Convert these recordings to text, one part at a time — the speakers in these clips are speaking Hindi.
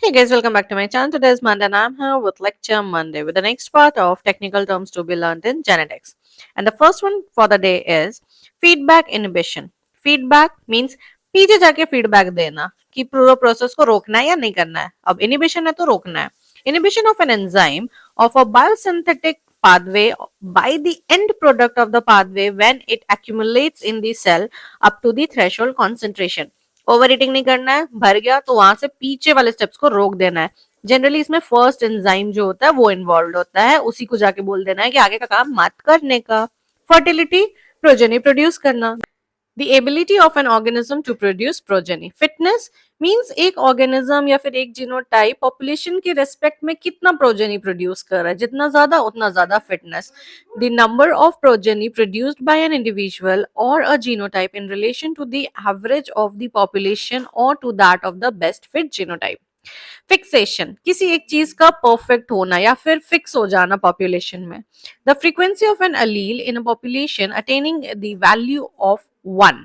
Hey guys, welcome back to my channel. Today is Monday and I'm here with Lecture Monday with the next part of technical terms to be learned in genetics. And the first one for the day is feedback inhibition. Feedback means पीछे जाके feedback देना कि पूरा process को रोकना है या नहीं करना है. अब inhibition है तो रोकना है. Inhibition of an enzyme of a biosynthetic pathway by the end product of the pathway when it accumulates in the cell up to the threshold concentration. Over eating नहीं करना है, भर गया तो वहां से पीछे वाले स्टेप्स को रोक देना है. जनरली इसमें फर्स्ट एंजाइम जो होता है वो इन्वॉल्व होता है, उसी को जाके बोल देना है कि आगे का काम मत करने का. फर्टिलिटी, प्रोजेनी प्रोड्यूस करना. The ability of an organism to produce progeny. Fitness means एक organism या फिर एक जीनोटाइप पॉपुलेशन के रेस्पेक्ट में कितना प्रोजेनी प्रोड्यूस कर रहा है, जितना ज्यादा उतना ज्यादा fitness. The number of progeny produced by an individual or a genotype in relation to the average of the population or to that of the best fit genotype. Fixation, किसी एक चीज का परफेक्ट होना या फिर फिक्स हो जाना पॉपुलेशन में. The frequency of an allele in a population attaining the value of 1.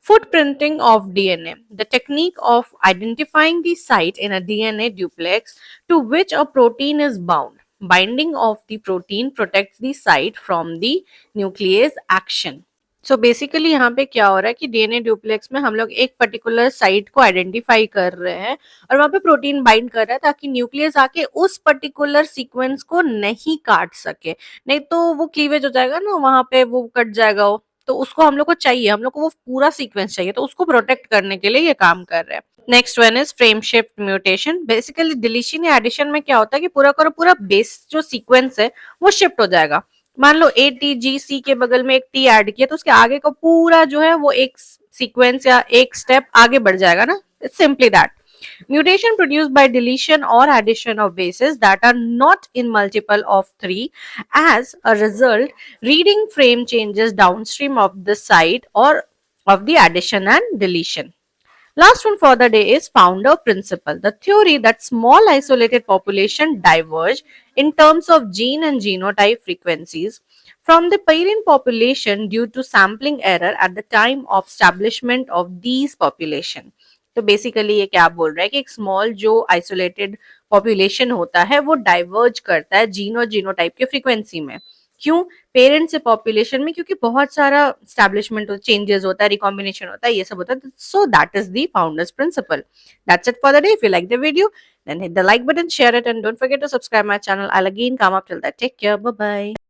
Footprinting of DNA, the technique of identifying the site in a DNA duplex to which a protein is bound. Binding of the protein protects the site from the nuclease action. So basically यहाँ पे क्या हो रहा है कि डीएनए ड्यूप्लेक्स में हम लोग एक पर्टिकुलर साइट को आइडेंटिफाई कर रहे हैं और वहाँ पे प्रोटीन बाइंड कर रहा है ताकि न्यूक्लियस आके उस पर्टिकुलर सीक्वेंस को नहीं काट सके. नहीं तो वो क्लीवेज हो जाएगा ना, वहाँ पे वो कट जाएगा वो. तो उसको हम लोग को चाहिए, हम लोग को वो पूरा सीक्वेंस चाहिए, तो उसको प्रोटेक्ट करने के लिए ये काम कर रहे हैं. Next one is frame shift mutation. Basically deletion या एडिशन में क्या होता है कि पूरा का पूरा बेस जो सीक्वेंस है वो शिफ्ट हो जाएगा. मान लो ए टी जी सी के बगल में एक टी ऐड किया तो उसके आगे का पूरा जो है वो एक सीक्वेंस या एक स्टेप आगे बढ़ जाएगा ना. It's simply that. Mutation produced by deletion or addition of bases that are not in multiple of 3. As a result, reading frame changes downstream of the site or of the addition and deletion. Last one for the day is founder principle, the theory that small isolated population diverge in terms of gene and genotype frequencies from the parent population due to sampling error at the time of establishment of these population. तो बेसिकली ये क्या बोल रहा है कि एक स्मॉल जो आइसोलेटेड पॉपुलेशन होता है वो डाइवर्ज करता है जीन और जीनोटाइप के फ्रीक्वेंसी में. क्यों? पेरेंट से पॉपुलेशन में, क्योंकि बहुत सारा स्टैब्लिशमेंट चेंजेस होता है, रिकॉम्बिनेशन होता है, ये सब होता है. So that is the founders principle. That's it for the day. If you like the video then hit the like button, share it, and don't forget to subscribe my channel. I'll again come up till that. Take care. Bye bye.